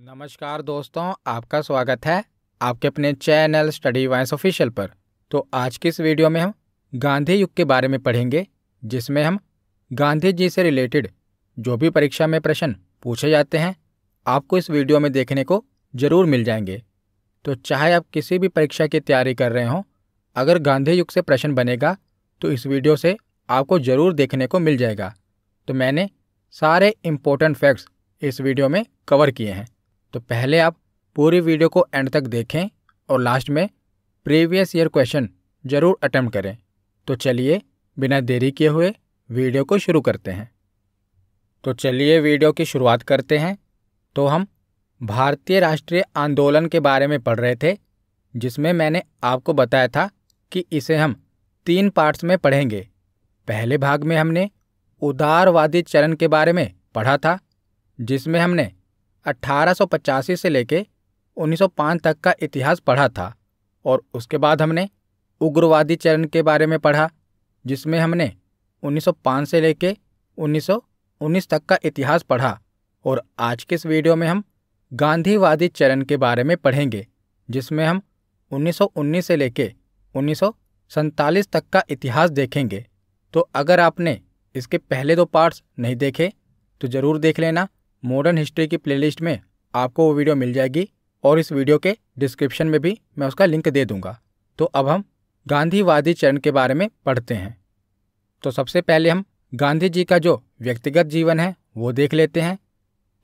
नमस्कार दोस्तों, आपका स्वागत है आपके अपने चैनल स्टडी वाइस ऑफिशियल पर। तो आज की इस वीडियो में हम गांधी युग के बारे में पढ़ेंगे, जिसमें हम गांधी जी से रिलेटेड जो भी परीक्षा में प्रश्न पूछे जाते हैं आपको इस वीडियो में देखने को ज़रूर मिल जाएंगे। तो चाहे आप किसी भी परीक्षा की तैयारी कर रहे हों, अगर गांधी युग से प्रश्न बनेगा तो इस वीडियो से आपको ज़रूर देखने को मिल जाएगा। तो मैंने सारे इम्पोर्टेंट फैक्ट्स इस वीडियो में कवर किए हैं। तो पहले आप पूरी वीडियो को एंड तक देखें और लास्ट में प्रीवियस ईयर क्वेश्चन ज़रूर अटेम्प्ट करें। तो चलिए बिना देरी किए हुए वीडियो को शुरू करते हैं। तो चलिए वीडियो की शुरुआत करते हैं। तो हम भारतीय राष्ट्रीय आंदोलन के बारे में पढ़ रहे थे, जिसमें मैंने आपको बताया था कि इसे हम 3 पार्ट्स में पढ़ेंगे। पहले भाग में हमने उदारवादी चरण के बारे में पढ़ा था, जिसमें हमने 1885 से लेके 1905 तक का इतिहास पढ़ा था। और उसके बाद हमने उग्रवादी चरण के बारे में पढ़ा, जिसमें हमने 1905 से लेके 1919 तक का इतिहास पढ़ा। और आज के इस वीडियो में हम गांधीवादी चरण के बारे में पढ़ेंगे, जिसमें हम 1919 से लेके 1947 तक का इतिहास देखेंगे। तो अगर आपने इसके पहले 2 पार्ट्स नहीं देखे तो ज़रूर देख लेना। मॉडर्न हिस्ट्री की प्लेलिस्ट में आपको वो वीडियो मिल जाएगी और इस वीडियो के डिस्क्रिप्शन में भी मैं उसका लिंक दे दूंगा। तो अब हम गांधीवादी चरण के बारे में पढ़ते हैं। तो सबसे पहले हम गांधी जी का जो व्यक्तिगत जीवन है वो देख लेते हैं।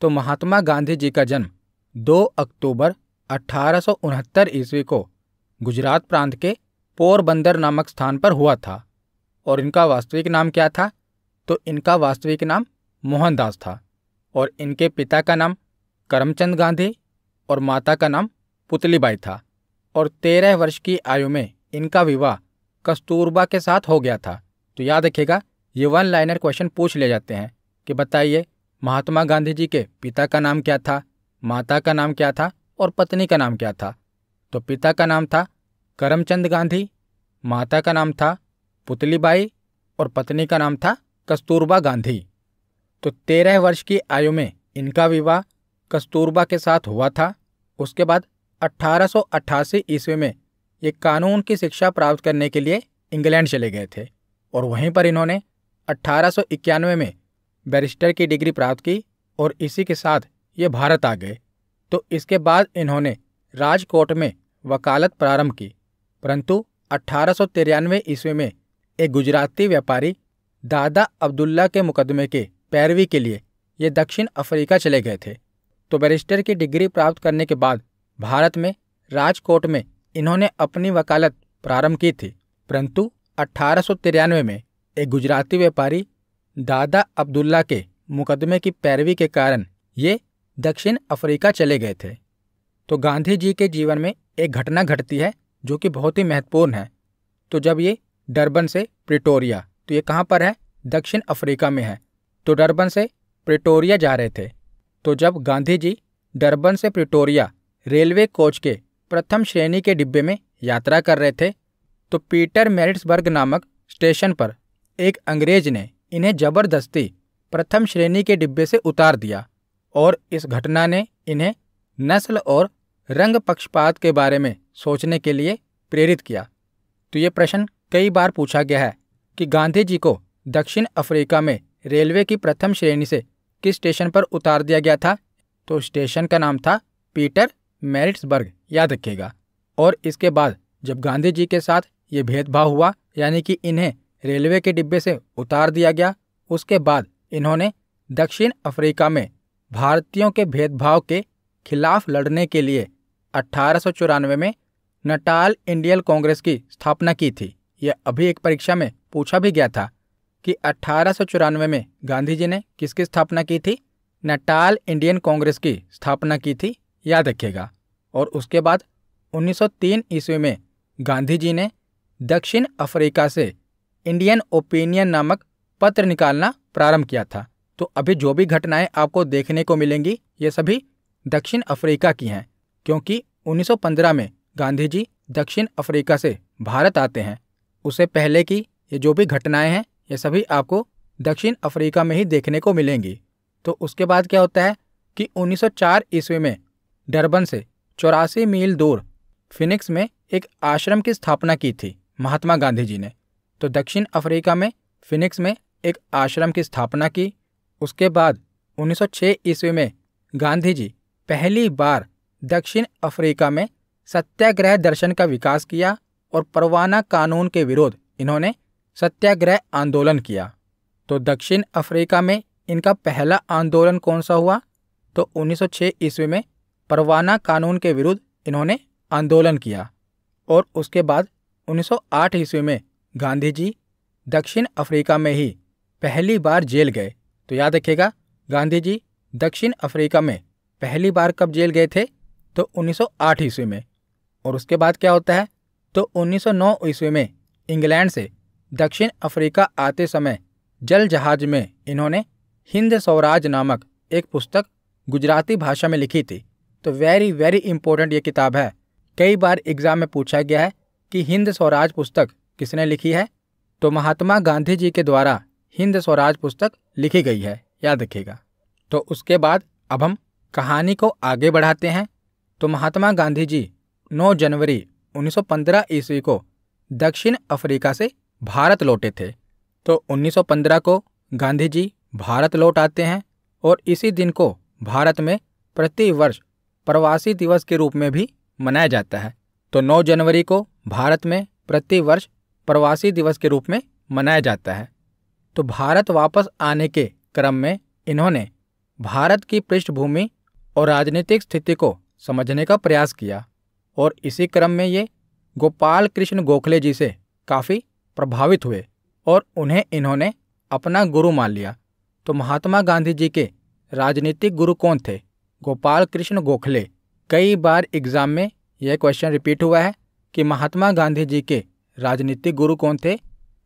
तो महात्मा गांधी जी का जन्म 2 अक्टूबर 1869 ईस्वी को गुजरात प्रांत के पोरबंदर नामक स्थान पर हुआ था। और इनका वास्तविक नाम क्या था? तो इनका वास्तविक नाम मोहनदास था। और इनके पिता का नाम करमचंद गांधी और माता का नाम पुतलीबाई था। और 13 वर्ष की आयु में इनका विवाह कस्तूरबा के साथ हो गया था। तो याद रखिएगा, ये 1 लाइनर क्वेश्चन पूछ ले जाते हैं कि बताइए महात्मा गांधी जी के पिता का नाम क्या था, माता का नाम क्या था और पत्नी का नाम क्या था। तो पिता का नाम था करमचंद गांधी, माता का नाम था पुतलीबाई और पत्नी का नाम था कस्तूरबा गांधी। तो 13 वर्ष की आयु में इनका विवाह कस्तूरबा के साथ हुआ था। उसके बाद 1888 ईस्वी में ये कानून की शिक्षा प्राप्त करने के लिए इंग्लैंड चले गए थे। और वहीं पर इन्होंने 1891 में बैरिस्टर की डिग्री प्राप्त की और इसी के साथ ये भारत आ गए। तो इसके बाद इन्होंने राजकोट में वकालत प्रारंभ की, परंतु 1893 ईस्वी में एक गुजराती व्यापारी दादा अब्दुल्ला के मुकदमे के पैरवी के लिए ये दक्षिण अफ्रीका चले गए थे। तो बैरिस्टर की डिग्री प्राप्त करने के बाद भारत में राजकोट में इन्होंने अपनी वकालत प्रारंभ की थी, परंतु 1893 में एक गुजराती व्यापारी दादा अब्दुल्ला के मुकदमे की पैरवी के कारण ये दक्षिण अफ्रीका चले गए थे। तो गांधी जी के जीवन में एक घटना घटती है जो कि बहुत ही महत्वपूर्ण है। तो जब ये डरबन से प्रिटोरिया, तो ये कहाँ पर है? दक्षिण अफ्रीका में है। तो डरबन से प्रिटोरिया जा रहे थे। तो जब गांधी जी डरबन से प्रिटोरिया रेलवे कोच के प्रथम श्रेणी के डिब्बे में यात्रा कर रहे थे, तो पीटर मैरिट्सबर्ग नामक स्टेशन पर एक अंग्रेज ने इन्हें जबरदस्ती प्रथम श्रेणी के डिब्बे से उतार दिया। और इस घटना ने इन्हें नस्ल और रंग पक्षपात के बारे में सोचने के लिए प्रेरित किया। तो ये प्रश्न कई बार पूछा गया है कि गांधी जी को दक्षिण अफ्रीका में रेलवे की प्रथम श्रेणी से किस स्टेशन पर उतार दिया गया था? तो स्टेशन का नाम था पीटर मैरिट्सबर्ग, याद रखिएगा। और इसके बाद जब गांधी जी के साथ ये भेदभाव हुआ, यानी कि इन्हें रेलवे के डिब्बे से उतार दिया गया, उसके बाद इन्होंने दक्षिण अफ्रीका में भारतीयों के भेदभाव के खिलाफ लड़ने के लिए 1894 में नटाल इंडियन कांग्रेस की स्थापना की थी। यह अभी एक परीक्षा में पूछा भी गया था कि 1894 में गांधी जी ने किसकी स्थापना की थी? नटाल इंडियन कांग्रेस की स्थापना की थी, याद रखिएगा। और उसके बाद 1903 ईस्वी में गांधी जी ने दक्षिण अफ्रीका से इंडियन ओपिनियन नामक पत्र निकालना प्रारंभ किया था। तो अभी जो भी घटनाएं आपको देखने को मिलेंगी ये सभी दक्षिण अफ्रीका की हैं, क्योंकि 1915 में गांधी जी दक्षिण अफ्रीका से भारत आते हैं। उससे पहले की ये जो भी घटनाएं हैं ये सभी आपको दक्षिण अफ्रीका में ही देखने को मिलेंगी। तो उसके बाद क्या होता है कि 1904 ईस्वी में डरबन से 84 मील दूर फिनिक्स में एक आश्रम की स्थापना की थी महात्मा गांधी जी ने। तो दक्षिण अफ्रीका में फिनिक्स में एक आश्रम की स्थापना की। उसके बाद 1906 ईस्वी में गांधी जी पहली बार दक्षिण अफ्रीका में सत्याग्रह दर्शन का विकास किया और परवाना कानून के विरोध इन्होंने सत्याग्रह आंदोलन किया। तो दक्षिण अफ्रीका में इनका पहला आंदोलन कौन सा हुआ? तो 1906 ईस्वी में परवाना कानून के विरुद्ध इन्होंने आंदोलन किया। और उसके बाद 1908 ईस्वी में गांधी जी दक्षिण अफ्रीका में ही पहली बार जेल गए। तो याद रखिएगा, गांधी जी दक्षिण अफ्रीका में पहली बार कब जेल गए थे? तो 1908 ईस्वी में। और उसके बाद क्या होता है? तो 1909 ईस्वी में इंग्लैंड से दक्षिण अफ्रीका आते समय जल जहाज में इन्होंने हिंद स्वराज नामक एक पुस्तक गुजराती भाषा में लिखी थी। तो वेरी वेरी इंपॉर्टेंट ये किताब है। कई बार एग्जाम में पूछा गया है कि हिंद स्वराज पुस्तक किसने लिखी है? तो महात्मा गांधी जी के द्वारा हिंद स्वराज पुस्तक लिखी गई है, याद रखिएगा। तो उसके बाद अब हम कहानी को आगे बढ़ाते हैं। तो महात्मा गांधी जी 9 जनवरी 1915 ईस्वी को दक्षिण अफ्रीका से भारत लौटे थे। तो 1915 को गांधी जी भारत लौट आते हैं और इसी दिन को भारत में प्रति वर्ष प्रवासी दिवस के रूप में भी मनाया जाता है। तो 9 जनवरी को भारत में प्रति वर्ष प्रवासी दिवस के रूप में मनाया जाता है। तो भारत वापस आने के क्रम में इन्होंने भारत की पृष्ठभूमि और राजनीतिक स्थिति को समझने का प्रयास किया और इसी क्रम में ये गोपाल कृष्ण गोखले जी से काफ़ी प्रभावित हुए और उन्हें इन्होंने अपना गुरु मान लिया। तो महात्मा गांधी जी के राजनीतिक गुरु कौन थे? गोपाल कृष्ण गोखले। कई बार एग्जाम में यह क्वेश्चन रिपीट हुआ है कि महात्मा गांधी जी के राजनीतिक गुरु कौन थे?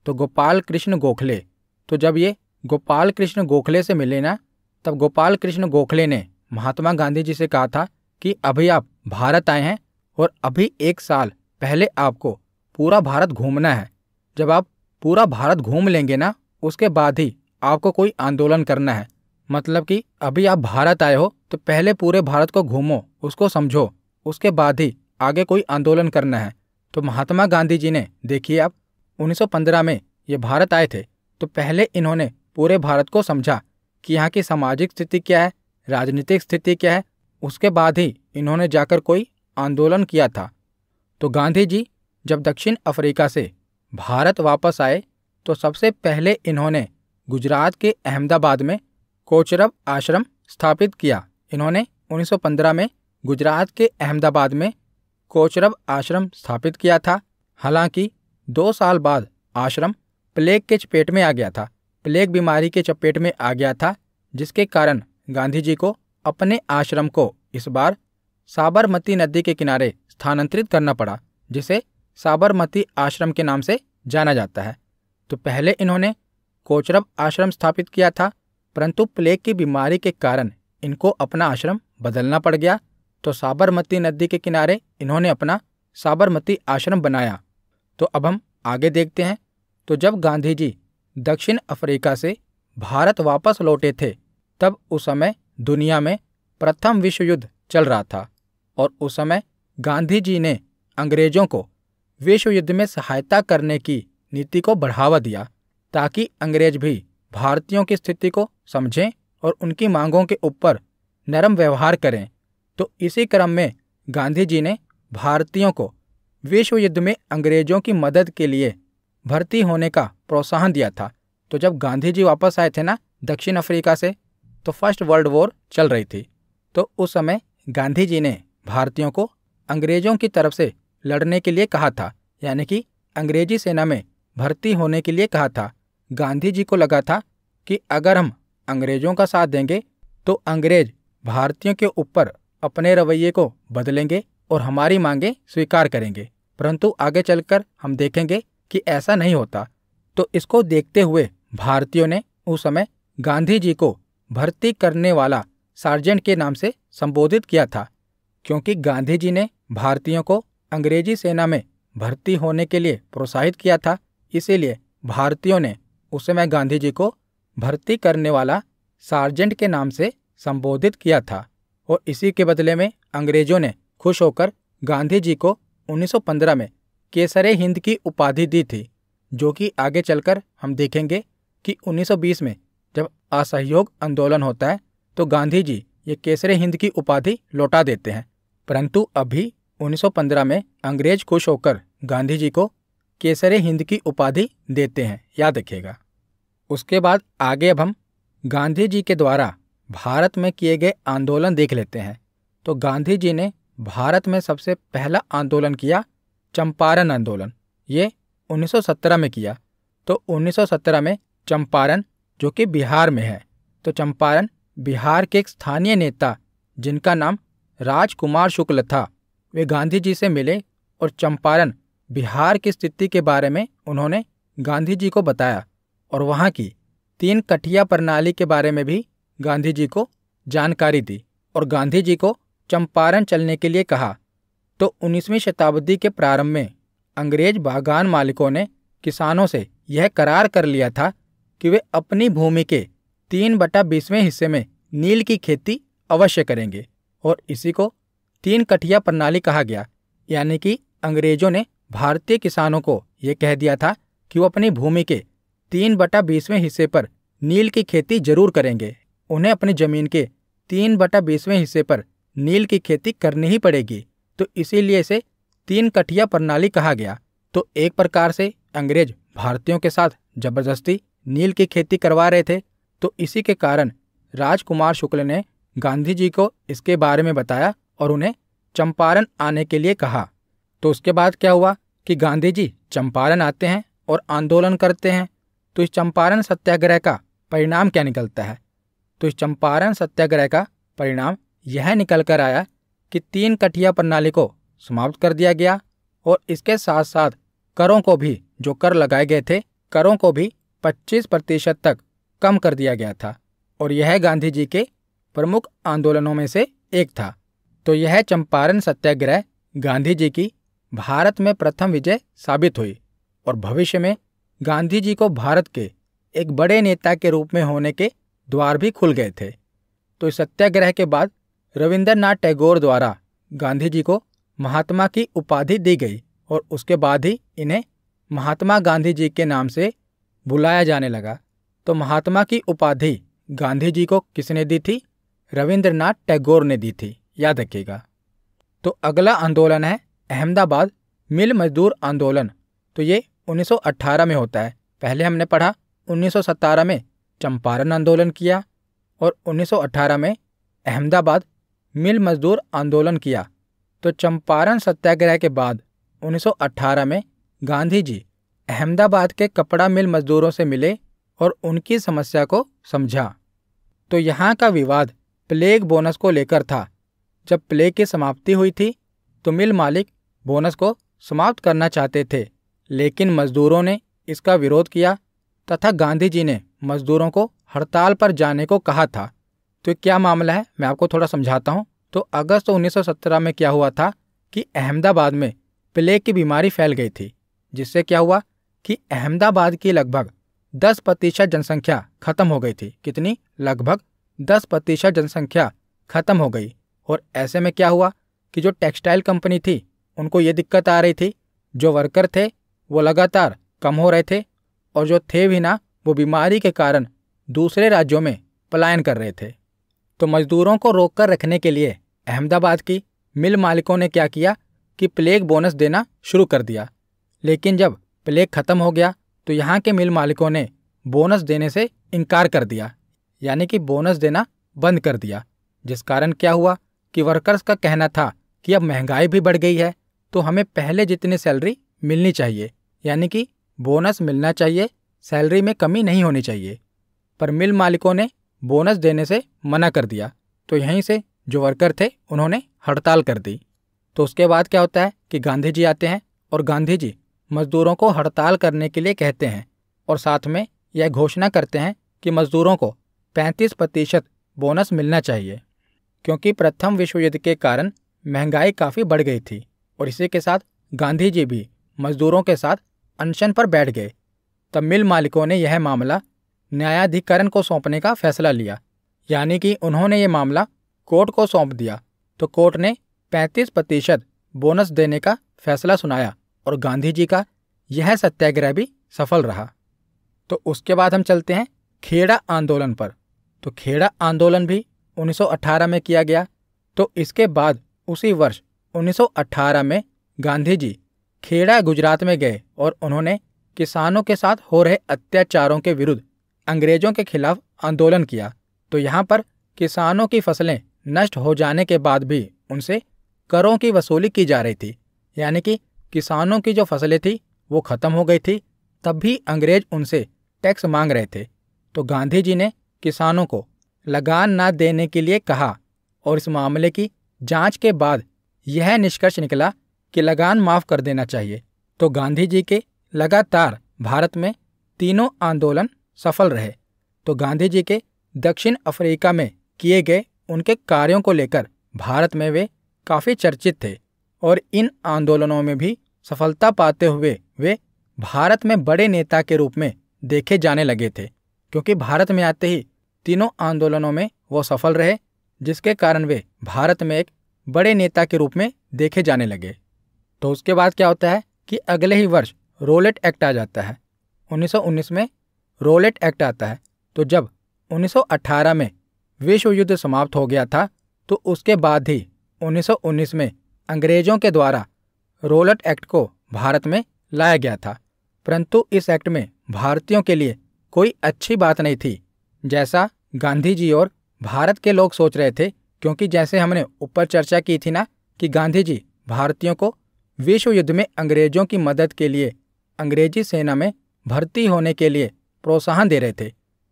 तो गोपाल कृष्ण गोखले। तो जब ये गोपाल कृष्ण गोखले से मिले ना, तब गोपाल कृष्ण गोखले ने महात्मा गांधी जी से कहा था कि अभी आप भारत आए हैं और अभी 1 साल पहले आपको पूरा भारत घूमना है। जब आप पूरा भारत घूम लेंगे ना, उसके बाद ही आपको कोई आंदोलन करना है। मतलब कि अभी आप भारत आए हो तो पहले पूरे भारत को घूमो, उसको समझो, उसके बाद ही आगे कोई आंदोलन करना है। तो महात्मा गांधी जी ने, देखिए आप 1915 में ये भारत आए थे, तो पहले इन्होंने पूरे भारत को समझा कि यहाँ की सामाजिक स्थिति क्या है, राजनीतिक स्थिति क्या है, उसके बाद ही इन्होंने जाकर कोई आंदोलन किया था। तो गांधी जी जब दक्षिण अफ्रीका से भारत वापस आए तो सबसे पहले इन्होंने गुजरात के अहमदाबाद में कोचरब आश्रम स्थापित किया। इन्होंने 1915 में गुजरात के अहमदाबाद में कोचरब आश्रम स्थापित किया था। हालांकि 2 साल बाद आश्रम प्लेग के चपेट में आ गया था, प्लेग बीमारी के चपेट में आ गया था, जिसके कारण गांधी जी को अपने आश्रम को इस बार साबरमती नदी के किनारे स्थानांतरित करना पड़ा, जिसे साबरमती आश्रम के नाम से जाना जाता है। तो पहले इन्होंने कोचरब आश्रम स्थापित किया था, परंतु प्लेग की बीमारी के कारण इनको अपना आश्रम बदलना पड़ गया। तो साबरमती नदी के किनारे इन्होंने अपना साबरमती आश्रम बनाया। तो अब हम आगे देखते हैं। तो जब गांधी जी दक्षिण अफ्रीका से भारत वापस लौटे थे, तब उस समय दुनिया में प्रथम विश्व युद्ध चल रहा था और उस समय गांधी जी ने अंग्रेजों को विश्व युद्ध में सहायता करने की नीति को बढ़ावा दिया, ताकि अंग्रेज भी भारतीयों की स्थिति को समझें और उनकी मांगों के ऊपर नरम व्यवहार करें। तो इसी क्रम में गांधी जी ने भारतीयों को विश्व युद्ध में अंग्रेजों की मदद के लिए भर्ती होने का प्रोत्साहन दिया था। तो जब गांधी जी वापस आए थे ना दक्षिण अफ्रीका से, तो फर्स्ट वर्ल्ड वॉर चल रही थी। तो उस समय गांधी जी ने भारतीयों को अंग्रेजों की तरफ से लड़ने के लिए कहा था, यानी कि अंग्रेजी सेना में भर्ती होने के लिए कहा था। गांधी जी को लगा था कि अगर हम अंग्रेजों का साथ देंगे तो अंग्रेज भारतीयों के ऊपर अपने रवैये को बदलेंगे और हमारी मांगें स्वीकार करेंगे। परंतु आगे चलकर हम देखेंगे कि ऐसा नहीं होता। तो इसको देखते हुए भारतीयों ने उस समय गांधी जी को भर्ती करने वाला सार्जेंट के नाम से संबोधित किया था, क्योंकि गांधी जी ने भारतीयों को अंग्रेजी सेना में भर्ती होने के लिए प्रोत्साहित किया था। इसीलिए भारतीयों ने उस समय गांधी जी को भर्ती करने वाला सार्जेंट के नाम से संबोधित किया था। और इसी के बदले में अंग्रेजों ने खुश होकर गांधी जी को 1915 में केसरे हिंद की उपाधि दी थी, जो कि आगे चलकर हम देखेंगे कि 1920 में जब असहयोग आंदोलन होता है तो गांधी जी ये केसरे हिंद की उपाधि लौटा देते हैं। परंतु अभी 1915 में अंग्रेज खुश होकर गांधी जी को केसरे हिंद की उपाधि देते हैं, याद रखिएगा। उसके बाद आगे अब हम गांधी जी के द्वारा भारत में किए गए आंदोलन देख लेते हैं। तो गांधी जी ने भारत में सबसे पहला आंदोलन किया चंपारण आंदोलन। ये 1917 में किया। तो 1917 में चंपारण, जो कि बिहार में है, तो चंपारण बिहार के एक स्थानीय नेता जिनका नाम राजकुमार शुक्ल था, वे गांधी जी से मिले और चंपारण बिहार की स्थिति के बारे में उन्होंने गांधी जी को बताया और वहाँ की 3 कठिया प्रणाली के बारे में भी गांधी जी को जानकारी दी और गांधी जी को चंपारण चलने के लिए कहा। तो 19वीं शताब्दी के प्रारंभ में अंग्रेज बागान मालिकों ने किसानों से यह करार कर लिया था कि वे अपनी भूमि के 3/20वें हिस्से में नील की खेती अवश्य करेंगे और इसी को 3 कठिया प्रणाली कहा गया। यानी कि अंग्रेजों ने भारतीय किसानों को यह कह दिया था कि वो अपनी भूमि के 3/20वें हिस्से पर नील की खेती जरूर करेंगे। उन्हें अपनी जमीन के 3/20वें हिस्से पर नील की खेती करनी ही पड़ेगी। तो इसीलिए इसे 3 कठिया प्रणाली कहा गया। तो एक प्रकार से अंग्रेज भारतीयों के साथ जबरदस्ती नील की खेती करवा रहे थे। तो इसी के कारण राजकुमार शुक्ल ने गांधी जी को इसके बारे में बताया और उन्हें चंपारण आने के लिए कहा। तो उसके बाद क्या हुआ कि गांधी जी चंपारण आते हैं और आंदोलन करते हैं। तो इस चंपारण सत्याग्रह का परिणाम क्या निकलता है? तो इस चंपारण सत्याग्रह का परिणाम यह निकल कर आया कि 3 कठिया प्रणाली को समाप्त कर दिया गया और इसके साथ साथ करों को भी, जो कर लगाए गए थे, करों को भी 25% तक कम कर दिया गया था और यह गांधी जी के प्रमुख आंदोलनों में से एक था। तो यह चंपारण सत्याग्रह गांधी जी की भारत में प्रथम विजय साबित हुई और भविष्य में गांधी जी को भारत के एक बड़े नेता के रूप में होने के द्वार भी खुल गए थे। तो इस सत्याग्रह के बाद रविंद्रनाथ टैगोर द्वारा गांधी जी को महात्मा की उपाधि दी गई और उसके बाद ही इन्हें महात्मा गांधी जी के नाम से बुलाया जाने लगा। तो महात्मा की उपाधि गांधी जी को किसने दी थी? रविंद्रनाथ टैगोर ने दी थी, याद रखिएगा। तो अगला आंदोलन है अहमदाबाद मिल मजदूर आंदोलन। तो ये 1918 में होता है। पहले हमने पढ़ा 1917 में चंपारण आंदोलन किया और 1918 में अहमदाबाद मिल मजदूर आंदोलन किया। तो चंपारण सत्याग्रह के बाद 1918 में गांधी जी अहमदाबाद के कपड़ा मिल मजदूरों से मिले और उनकी समस्या को समझा। तो यहाँ का विवाद प्लेग बोनस को लेकर था। जब प्लेग की समाप्ति हुई थी तो मिल मालिक बोनस को समाप्त करना चाहते थे, लेकिन मजदूरों ने इसका विरोध किया तथा गांधी जी ने मजदूरों को हड़ताल पर जाने को कहा था। तो क्या मामला है, मैं आपको थोड़ा समझाता हूँ। तो अगस्त 1917 में क्या हुआ था कि अहमदाबाद में प्लेग की बीमारी फैल गई थी, जिससे क्या हुआ कि अहमदाबाद की लगभग 10% जनसंख्या खत्म हो गई थी। कितनी? लगभग 10% जनसंख्या खत्म हो गई। और ऐसे में क्या हुआ कि जो टेक्सटाइल कंपनी थी उनको ये दिक्कत आ रही थी, जो वर्कर थे वो लगातार कम हो रहे थे और जो थे भी ना, वो बीमारी के कारण दूसरे राज्यों में पलायन कर रहे थे। तो मजदूरों को रोककर रखने के लिए अहमदाबाद की मिल मालिकों ने क्या किया कि प्लेग बोनस देना शुरू कर दिया। लेकिन जब प्लेग खत्म हो गया तो यहाँ के मिल मालिकों ने बोनस देने से इनकार कर दिया, यानी कि बोनस देना बंद कर दिया। जिस कारण क्या हुआ कि वर्कर्स का कहना था कि अब महंगाई भी बढ़ गई है तो हमें पहले जितनी सैलरी मिलनी चाहिए, यानी कि बोनस मिलना चाहिए, सैलरी में कमी नहीं होनी चाहिए। पर मिल मालिकों ने बोनस देने से मना कर दिया। तो यहीं से जो वर्कर थे उन्होंने हड़ताल कर दी। तो उसके बाद क्या होता है कि गांधी जी आते हैं और गांधी जी मजदूरों को हड़ताल करने के लिए कहते हैं और साथ में यह घोषणा करते हैं कि मजदूरों को 35% बोनस मिलना चाहिए, क्योंकि प्रथम विश्व युद्ध के कारण महंगाई काफ़ी बढ़ गई थी। और इसी के साथ गांधी जी भी मजदूरों के साथ अनशन पर बैठ गए। तब मिल मालिकों ने यह मामला न्यायाधिकरण को सौंपने का फैसला लिया, यानी कि उन्होंने ये मामला कोर्ट को सौंप दिया तो कोर्ट ने 35% बोनस देने का फैसला सुनाया और गांधी जी का यह सत्याग्रह भी सफल रहा। तो उसके बाद हम चलते हैं खेड़ा आंदोलन पर। तो खेड़ा आंदोलन भी 1918 में किया गया। तो इसके बाद उसी वर्ष 1918 में गांधी जी खेड़ा गुजरात में गए और उन्होंने किसानों के साथ हो रहे अत्याचारों के विरुद्ध अंग्रेजों के खिलाफ आंदोलन किया। तो यहाँ पर किसानों की फसलें नष्ट हो जाने के बाद भी उनसे करों की वसूली की जा रही थी, यानी कि किसानों की जो फसलें थी वो खत्म हो गई थी, तब भी अंग्रेज उनसे टैक्स मांग रहे थे। तो गांधी जी ने किसानों को लगान ना देने के लिए कहा और इस मामले की जांच के बाद यह निष्कर्ष निकला कि लगान माफ कर देना चाहिए। तो गांधी जी के लगातार भारत में तीनों आंदोलन सफल रहे। तो गांधी जी के दक्षिण अफ्रीका में किए गए उनके कार्यों को लेकर भारत में वे काफ़ी चर्चित थे और इन आंदोलनों में भी सफलता पाते हुए वे भारत में बड़े नेता के रूप में देखे जाने लगे थे, क्योंकि भारत में आते ही तीनों आंदोलनों में वो सफल रहे, जिसके कारण वे भारत में एक बड़े नेता के रूप में देखे जाने लगे। तो उसके बाद क्या होता है कि अगले ही वर्ष रोलेट एक्ट आ जाता है। 1919 में रोलेट एक्ट आता है। तो जब 1918 में विश्व युद्ध समाप्त हो गया था तो उसके बाद ही 1919 में अंग्रेजों के द्वारा रोलेट एक्ट को भारत में लाया गया था, परंतु इस एक्ट में भारतीयों के लिए कोई अच्छी बात नहीं थी, जैसा गांधी जी और भारत के लोग सोच रहे थे। क्योंकि जैसे हमने ऊपर चर्चा की थी ना कि गांधी जी भारतीयों को विश्व युद्ध में अंग्रेजों की मदद के लिए अंग्रेजी सेना में भर्ती होने के लिए प्रोत्साहन दे रहे थे,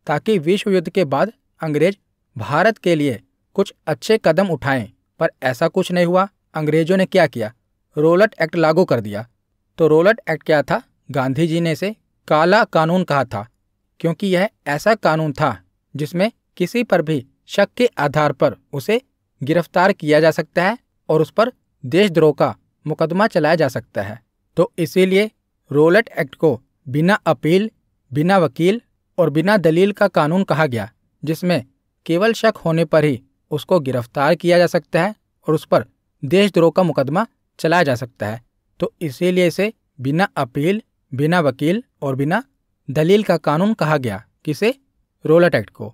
ताकि विश्व युद्ध के बाद अंग्रेज भारत के लिए कुछ अच्छे कदम उठाएं। पर ऐसा कुछ नहीं हुआ। अंग्रेजों ने क्या किया, रोलेट एक्ट लागू कर दिया। तो रोलेट एक्ट क्या था? गांधी जी ने इसे काला कानून कहा था, क्योंकि यह ऐसा कानून था जिसमें किसी पर भी शक के आधार पर उसे गिरफ्तार किया जा सकता है और उस पर देशद्रोह का मुकदमा चलाया जा सकता है। तो इसीलिए रोलेट एक्ट को बिना अपील, बिना वकील और बिना दलील का कानून कहा गया, जिसमें केवल शक होने पर ही उसको गिरफ्तार किया जा सकता है और उस पर देशद्रोह का मुकदमा चलाया जा सकता है। तो इसीलिए इसे बिना अपील, बिना वकील और बिना दलील का कानून कहा गया। किसे? रोलेट एक्ट को।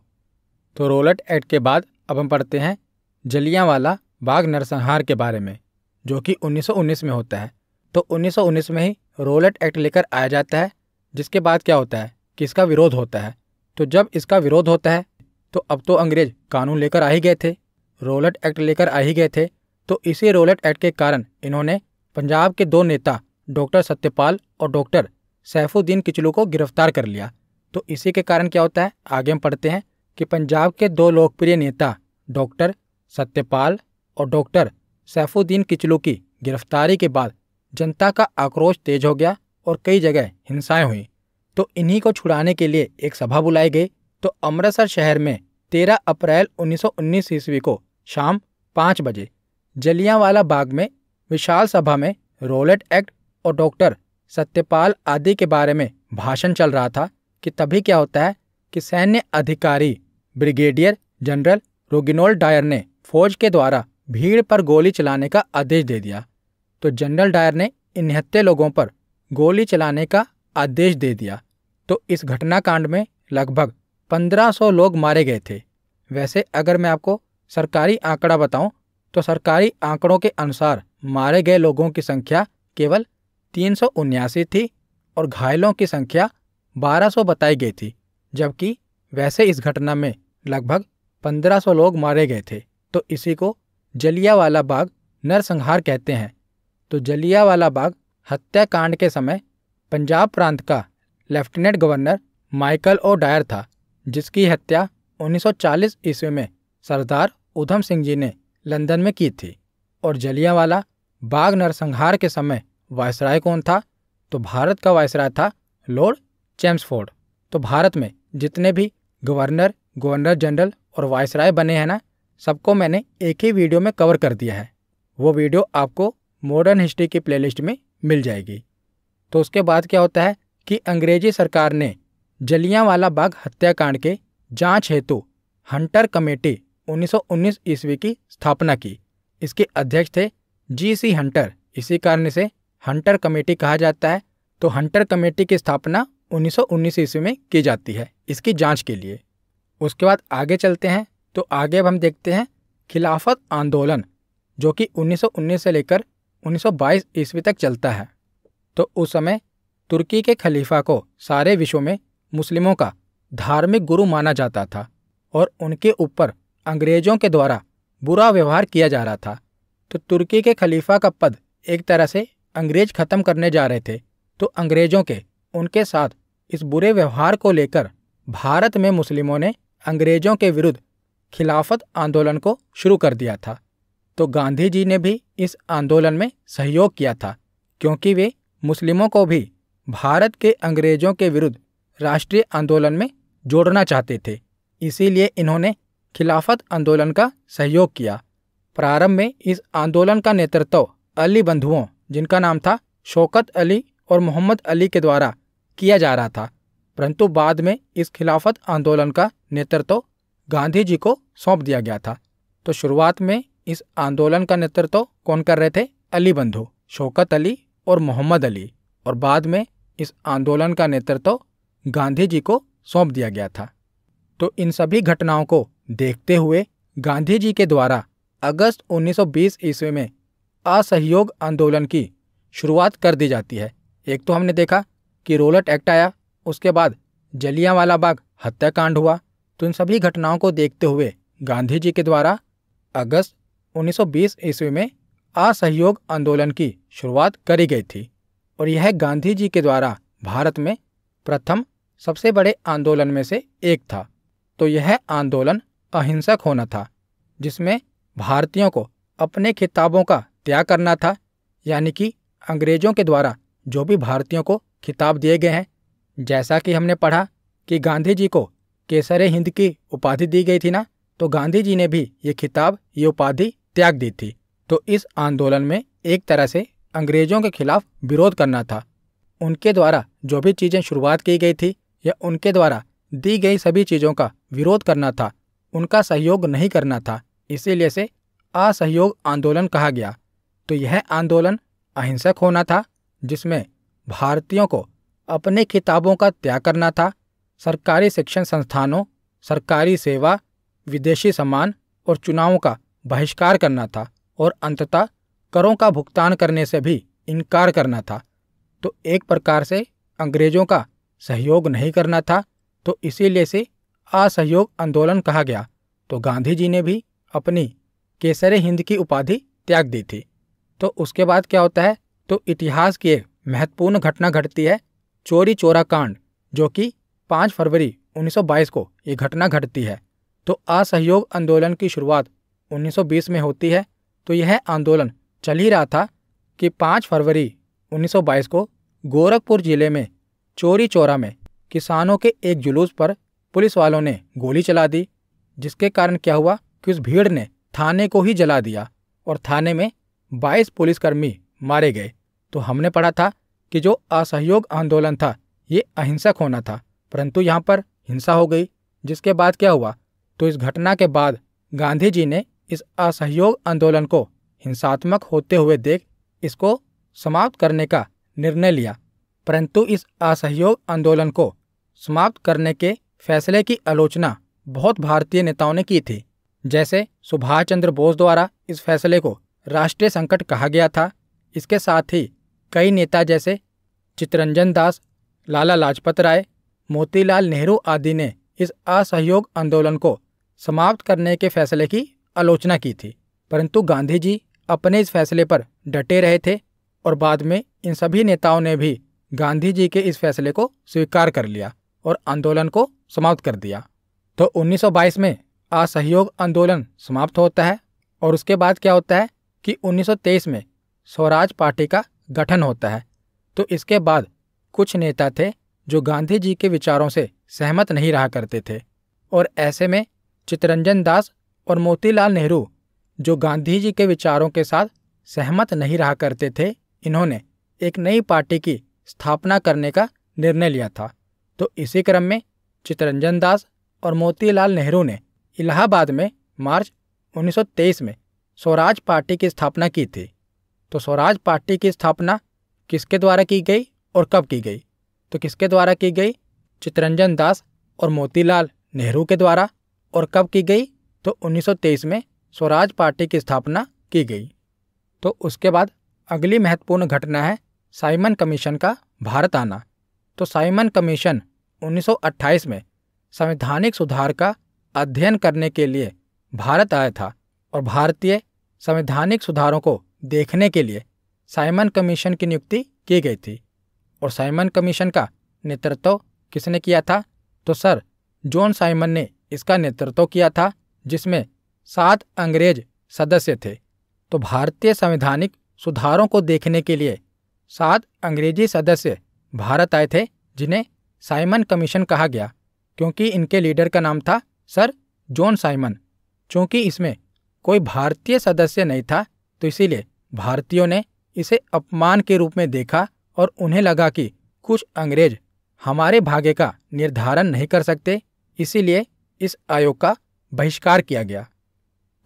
तो रोलेट एक्ट के बाद अब हम पढ़ते हैं जलियांवाला बाग नरसंहार के बारे में, जो कि 1919 में होता है। तो 1919 में ही रोलेट एक्ट लेकर आया जाता है, जिसके बाद क्या होता है कि इसका विरोध होता है। तो जब इसका विरोध होता है तो अब तो अंग्रेज कानून लेकर आ ही गए थे, रोलेट एक्ट लेकर आ ही गए थे। तो इसी रोलेट एक्ट के कारण इन्होंने पंजाब के दो नेता डॉक्टर सत्यपाल और डॉक्टर सैफुद्दीन किचलू को गिरफ्तार कर लिया। तो इसी के कारण क्या होता है, आगे हम पढ़ते हैं कि पंजाब के दो लोकप्रिय नेता डॉक्टर सत्यपाल और डॉक्टर सैफुद्दीन किचलू की गिरफ्तारी के बाद जनता का आक्रोश तेज हो गया और कई जगह हिंसाएं हुई। तो इन्हीं को छुड़ाने के लिए एक सभा बुलाई गई। तो अमृतसर शहर में 13 अप्रैल 1919 ईस्वी को शाम 5 बजे जलियांवाला बाग में विशाल सभा में रोलेट एक्ट और डॉक्टर सत्यपाल आदि के बारे में भाषण चल रहा था कि तभी क्या होता है कि सैन्य अधिकारी ब्रिगेडियर जनरल रोगिनोल्ड डायर ने फौज के द्वारा भीड़ पर गोली चलाने का आदेश दे दिया। तो जनरल डायर ने इन निहत्थे लोगों पर गोली चलाने का आदेश दे दिया। तो इस घटनाकांड में लगभग 1500 लोग मारे गए थे। वैसे अगर मैं आपको सरकारी आंकड़ा बताऊं तो सरकारी आंकड़ों के अनुसार मारे गए लोगों की संख्या केवल 379 थी और घायलों की संख्या 1200 बताई गई थी, जबकि वैसे इस घटना में लगभग 1500 लोग मारे गए थे। तो इसी को जलियांवाला बाग नरसंहार कहते हैं। तो जलियांवाला बाग हत्याकांड के समय पंजाब प्रांत का lieutenant governor Michael O'Dwyer था, जिसकी हत्या 1940 ईस्वी में सरदार उधम सिंह जी ने लंदन में की थी। और जलियांवाला बाग नरसंहार के समय वायसराय कौन था? तो भारत का वायसराय था लॉर्ड चेम्सफोर्ड। तो भारत में जितने भी गवर्नर, गवर्नर जनरल और वायसराय बने हैं ना, सबको मैंने एक ही वीडियो में कवर कर दिया है। वो वीडियो आपको मॉडर्न हिस्ट्री की प्लेलिस्ट में मिल जाएगी। तो उसके बाद क्या होता है कि अंग्रेजी सरकार ने जलियांवाला बाग हत्याकांड के जांच हेतु हंटर कमेटी 1919 ईस्वी की स्थापना की। इसके अध्यक्ष थे जी.सी. हंटर। इसी कारण से हंटर कमेटी कहा जाता है। तो हंटर कमेटी की स्थापना 1919 ईस्वी में की जाती है इसकी जांच के लिए। उसके बाद आगे चलते हैं। तो आगे अब हम देखते हैं खिलाफत आंदोलन, जो कि 1919 से लेकर 1922 ईस्वी तक चलता है। तो उस समय तुर्की के खलीफा को सारे विश्व में मुस्लिमों का धार्मिक गुरु माना जाता था और उनके ऊपर अंग्रेजों के द्वारा बुरा व्यवहार किया जा रहा था। तो तुर्की के खलीफा का पद एक तरह से अंग्रेज खत्म करने जा रहे थे। तो अंग्रेजों के उनके साथ इस बुरे व्यवहार को लेकर भारत में मुस्लिमों ने अंग्रेजों के विरुद्ध खिलाफत आंदोलन को शुरू कर दिया था। तो गांधी जी ने भी इस आंदोलन में सहयोग किया था, क्योंकि वे मुस्लिमों को भी भारत के अंग्रेजों के विरुद्ध राष्ट्रीय आंदोलन में जोड़ना चाहते थे। इसीलिए इन्होंने खिलाफत आंदोलन का सहयोग किया। प्रारंभ में इस आंदोलन का नेतृत्व अली बंधुओं, जिनका नाम था शौकत अली और मोहम्मद अली, के द्वारा किया जा रहा था, परंतु बाद में इस खिलाफत आंदोलन का नेतृत्व गांधी जी को सौंप दिया गया था। तो शुरुआत में इस आंदोलन का नेतृत्व कौन कर रहे थे? अली बंधु, शौकत अली और मोहम्मद अली, और बाद में इस आंदोलन का नेतृत्व गांधी जी को सौंप दिया गया था। तो इन सभी घटनाओं को देखते हुए गांधी जी के द्वारा अगस्त 1920 ईस्वी में असहयोग आंदोलन की शुरुआत कर दी जाती है। एक तो हमने देखा कि रोलट एक्ट आया, उसके बाद जलियांवाला बाग हत्याकांड हुआ। तो इन सभी घटनाओं को देखते हुए गांधी जी के द्वारा अगस्त 1920 ईस्वी में असहयोग आंदोलन की शुरुआत करी गई थी, और यह गांधी जी के द्वारा भारत में प्रथम सबसे बड़े आंदोलन में से एक था। तो यह आंदोलन अहिंसक होना था, जिसमें भारतीयों को अपने खिताबों का त्याग करना था, यानी कि अंग्रेजों के द्वारा जो भी भारतीयों को खिताब दिए गए हैं, जैसा कि हमने पढ़ा कि गांधी जी को केसरे हिंद की उपाधि दी गई थी ना, तो गांधी जी ने भी ये खिताब, ये उपाधि त्याग दी थी। तो इस आंदोलन में एक तरह से अंग्रेजों के खिलाफ विरोध करना था। उनके द्वारा जो भी चीज़ें शुरुआत की गई थी या उनके द्वारा दी गई सभी चीज़ों का विरोध करना था, उनका सहयोग नहीं करना था। इसीलिए से असहयोग आंदोलन कहा गया। तो यह आंदोलन अहिंसक होना था, जिसमें भारतीयों को अपने खिताबों का त्याग करना था, सरकारी शिक्षण संस्थानों, सरकारी सेवा, विदेशी सामान और चुनावों का बहिष्कार करना था, और अंततः करों का भुगतान करने से भी इनकार करना था। तो एक प्रकार से अंग्रेजों का सहयोग नहीं करना था, तो इसीलिए से असहयोग आंदोलन कहा गया। तो गांधी जी ने भी अपनी केसरे हिंद की उपाधि त्याग दी थी। तो उसके बाद क्या होता है? तो इतिहास की एक महत्वपूर्ण घटना घटती है, चौरी चौरा कांड, जो कि 5 फरवरी 1922 को ये घटना घटती है। तो असहयोग आंदोलन की शुरुआत 1920 में होती है। तो यह आंदोलन चल ही रहा था कि 5 फरवरी 1922 को गोरखपुर जिले में चौरी चौरा में किसानों के एक जुलूस पर पुलिस वालों ने गोली चला दी, जिसके कारण क्या हुआ कि उस भीड़ ने थाने को ही जला दिया और थाने में 22 पुलिसकर्मी मारे गए। तो हमने पढ़ा था कि जो असहयोग आंदोलन था ये अहिंसक होना था, परंतु यहाँ पर हिंसा हो गई। जिसके बाद क्या हुआ? तो इस घटना के बाद गांधी जी ने इस असहयोग आंदोलन को हिंसात्मक होते हुए देख इसको समाप्त करने का निर्णय लिया। परंतु इस असहयोग आंदोलन को समाप्त करने के फैसले की आलोचना बहुत भारतीय नेताओं ने की थी। जैसे सुभाष चंद्र बोस द्वारा इस फैसले को राष्ट्रीय संकट कहा गया था। इसके साथ ही कई नेता जैसे चित्तरंजन दास, लाला लाजपत राय, मोतीलाल नेहरू आदि ने इस असहयोग आंदोलन को समाप्त करने के फैसले की आलोचना की थी, परंतु गांधी जी अपने इस फैसले पर डटे रहे थे और बाद में इन सभी नेताओं ने भी गांधी जी के इस फैसले को स्वीकार कर लिया और आंदोलन को समाप्त कर दिया। तो 1922 में असहयोग आंदोलन समाप्त होता है और उसके बाद क्या होता है कि 1923 में स्वराज पार्टी का गठन होता है। तो इसके बाद कुछ नेता थे जो गांधी जी के विचारों से सहमत नहीं रहा करते थे, और ऐसे में चित्तरंजन दास और मोतीलाल नेहरू, जो गांधी जी के विचारों के साथ सहमत नहीं रहा करते थे, इन्होंने एक नई पार्टी की स्थापना करने का निर्णय लिया था। तो इसी क्रम में चित्तरंजन दास और मोतीलाल नेहरू ने इलाहाबाद में मार्च 1923 में स्वराज पार्टी की स्थापना की थी। तो स्वराज पार्टी की स्थापना किसके द्वारा की गई और कब की गई? तो किसके द्वारा की गई? चित्तरंजन दास और मोतीलाल नेहरू के द्वारा। और कब की गई? तो 1923 में स्वराज पार्टी की स्थापना की गई। तो उसके बाद अगली महत्वपूर्ण घटना है साइमन कमीशन का भारत आना। तो साइमन कमीशन 1928 में संवैधानिक सुधार का अध्ययन करने के लिए भारत आया था और भारतीय संवैधानिक सुधारों को देखने के लिए साइमन कमीशन की नियुक्ति की गई थी। और साइमन कमीशन का नेतृत्व किसने किया था? तो सर जॉन साइमन ने इसका नेतृत्व किया था, जिसमें 7 अंग्रेज सदस्य थे। तो भारतीय संवैधानिक सुधारों को देखने के लिए 7 अंग्रेजी सदस्य भारत आए थे, जिन्हें साइमन कमीशन कहा गया, क्योंकि इनके लीडर का नाम था सर जॉन साइमन। चूंकि इसमें कोई भारतीय सदस्य नहीं था, तो इसीलिए भारतीयों ने इसे अपमान के रूप में देखा और उन्हें लगा कि कुछ अंग्रेज हमारे भाग्य का निर्धारण नहीं कर सकते, इसीलिए इस आयोग का बहिष्कार किया गया।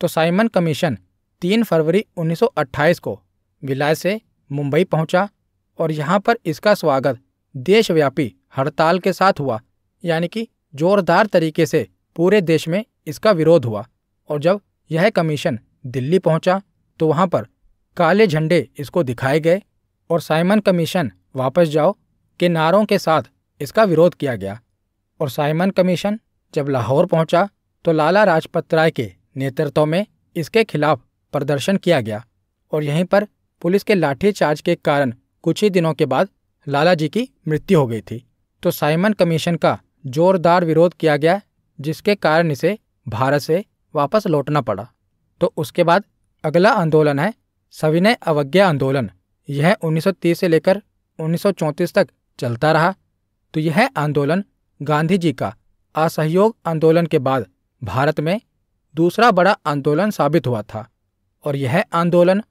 तो साइमन कमीशन 3 फरवरी 1928 को विलाय से मुंबई पहुंचा और यहाँ पर इसका स्वागत देशव्यापी हड़ताल के साथ हुआ, यानी कि जोरदार तरीके से पूरे देश में इसका विरोध हुआ। और जब यह कमीशन दिल्ली पहुंचा तो वहाँ पर काले झंडे इसको दिखाए गए और साइमन कमीशन वापस जाओ के नारों के साथ इसका विरोध किया गया। और साइमन कमीशन जब लाहौर पहुंचा तो लाला लाजपत राय के नेतृत्व में इसके खिलाफ प्रदर्शन किया गया और यहीं पर पुलिस के लाठीचार्ज के कारण कुछ ही दिनों के बाद लाला जी की मृत्यु हो गई थी। तो साइमन कमीशन का जोरदार विरोध किया गया, जिसके कारण इसे भारत से वापस लौटना पड़ा। तो उसके बाद अगला आंदोलन है सविनय अवज्ञा आंदोलन। यह 1930 से लेकर 1934 तक चलता रहा। तो यह आंदोलन गांधी जी का असहयोग आंदोलन के बाद भारत में दूसरा बड़ा आंदोलन साबित हुआ था और यह आंदोलन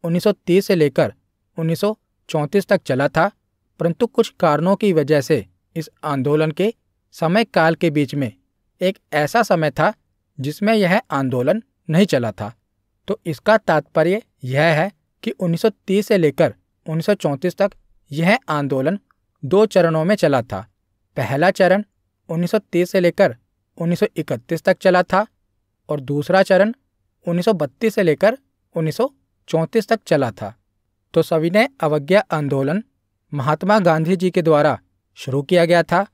1930 से लेकर 1934 तक चला था। परंतु कुछ कारणों की वजह से इस आंदोलन के समय काल के बीच में एक ऐसा समय था जिसमें यह आंदोलन नहीं चला था। तो इसका तात्पर्य यह है कि 1930 से लेकर 1934 तक यह आंदोलन 2 चरणों में चला था। पहला चरण 1930 से लेकर 1931 तक चला था और दूसरा चरण 1932 से लेकर 1934 तक चला था। तो सविनय अवज्ञा आंदोलन महात्मा गांधी जी के द्वारा शुरू किया गया था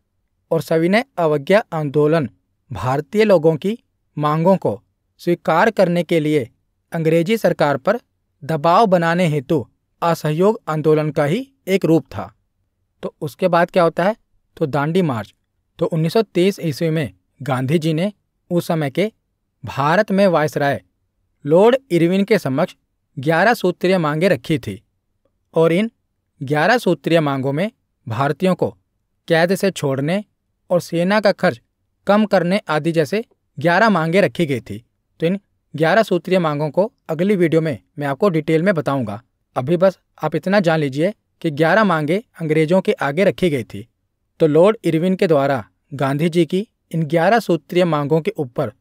और सविनय अवज्ञा आंदोलन भारतीय लोगों की मांगों को स्वीकार करने के लिए अंग्रेजी सरकार पर दबाव बनाने हेतु असहयोग आंदोलन का ही एक रूप था। तो उसके बाद क्या होता है? तो दांडी मार्च। तो 1923 ईस्वी में गांधी जी ने उस समय के भारत में वायसराय लॉर्ड इरविन के समक्ष 11 सूत्रीय मांगें रखी थी और इन 11 सूत्रीय मांगों में भारतीयों को कैद से छोड़ने और सेना का खर्च कम करने आदि जैसे 11 मांगें रखी गई थी। तो इन 11 सूत्रीय मांगों को अगली वीडियो में मैं आपको डिटेल में बताऊंगा। अभी बस आप इतना जान लीजिए कि 11 मांगें अंग्रेजों के आगे रखी गई थी। तो लॉर्ड इरविन के द्वारा गांधी जी की इन 11 सूत्रीय मांगों के ऊपर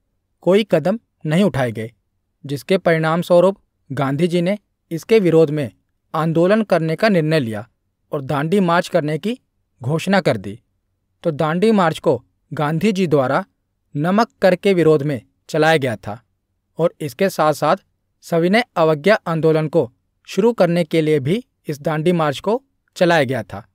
कोई कदम नहीं उठाए गए, जिसके परिणाम स्वरूप गांधी जी ने इसके विरोध में आंदोलन करने का निर्णय लिया और दांडी मार्च करने की घोषणा कर दी। तो दांडी मार्च को गांधी जी द्वारा नमक कर के विरोध में चलाया गया था और इसके साथ साथ सविनय अवज्ञा आंदोलन को शुरू करने के लिए भी इस दांडी मार्च को चलाया गया था।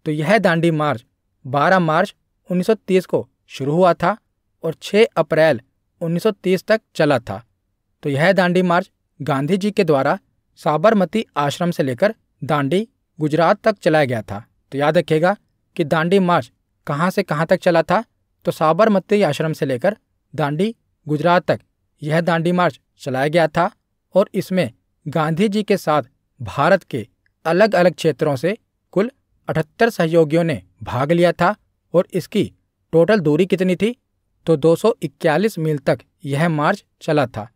तो यह दांडी मार्च 12 मार्च 1930 को शुरू हुआ था और 6 अप्रैल 1930 तक चला था। तो यह दांडी मार्च गांधी जी के द्वारा साबरमती आश्रम से लेकर दांडी गुजरात तक चलाया गया था। तो याद रखिएगा कि दांडी मार्च कहाँ से कहाँ तक चला था? तो साबरमती आश्रम से लेकर दांडी गुजरात तक यह दांडी मार्च चलाया गया था और इसमें गांधी जी के साथ भारत के अलग अलग क्षेत्रों से कुल 78 सहयोगियों ने भाग लिया था और इसकी टोटल दूरी कितनी थी? तो 241 मील तक यह मार्च चला था।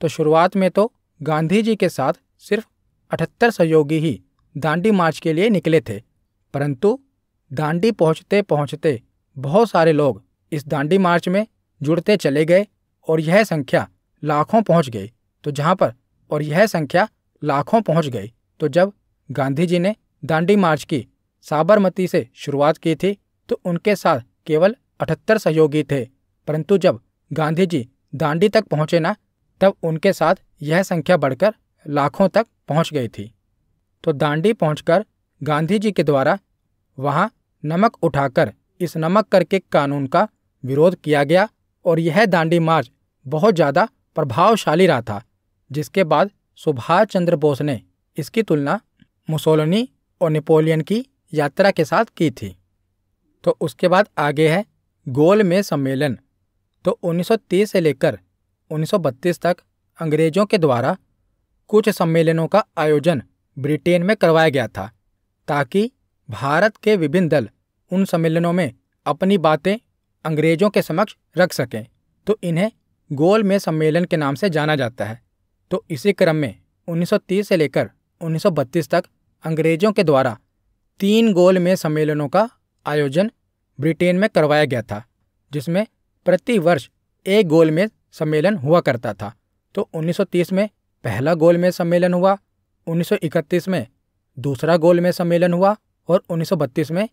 तो शुरुआत में तो गांधी जी के साथ सिर्फ 78 सहयोगी ही दांडी मार्च के लिए निकले थे, परंतु दांडी पहुंचते पहुंचते बहुत सारे लोग इस दांडी मार्च में जुड़ते चले गए और यह संख्या लाखों पहुंच गई। तो जब गांधी जी ने दांडी मार्च की साबरमती से शुरुआत की थी तो उनके साथ केवल 78 सहयोगी थे, परंतु जब गांधी जी दांडी तक पहुंचे ना, तब उनके साथ यह संख्या बढ़कर लाखों तक पहुंच गई थी। तो दांडी पहुंचकर गांधी जी के द्वारा वहां नमक उठाकर इस नमक कर के कानून का विरोध किया गया और यह दांडी मार्च बहुत ज़्यादा प्रभावशाली रहा था, जिसके बाद सुभाष चंद्र बोस ने इसकी तुलना मुसोलिनी और नेपोलियन की यात्रा के साथ की थी। तो उसके बाद आगे है गोलमेज सम्मेलन। तो 1930 से लेकर 1932 तक अंग्रेजों के द्वारा कुछ सम्मेलनों का आयोजन ब्रिटेन में करवाया गया था, ताकि भारत के विभिन्न दल उन सम्मेलनों में अपनी बातें अंग्रेजों के समक्ष रख सकें। तो इन्हें गोलमेज सम्मेलन के नाम से जाना जाता है। तो इसी क्रम में 1930 से लेकर 1932 तक अंग्रेजों के द्वारा 3 गोलमेज सम्मेलनों का आयोजन ब्रिटेन में करवाया गया था, जिसमें प्रति वर्ष एक गोलमेज सम्मेलन हुआ करता था। तो 1930 में पहला गोलमेज सम्मेलन हुआ, 1931 में दूसरा गोलमेज सम्मेलन हुआ और 1932 में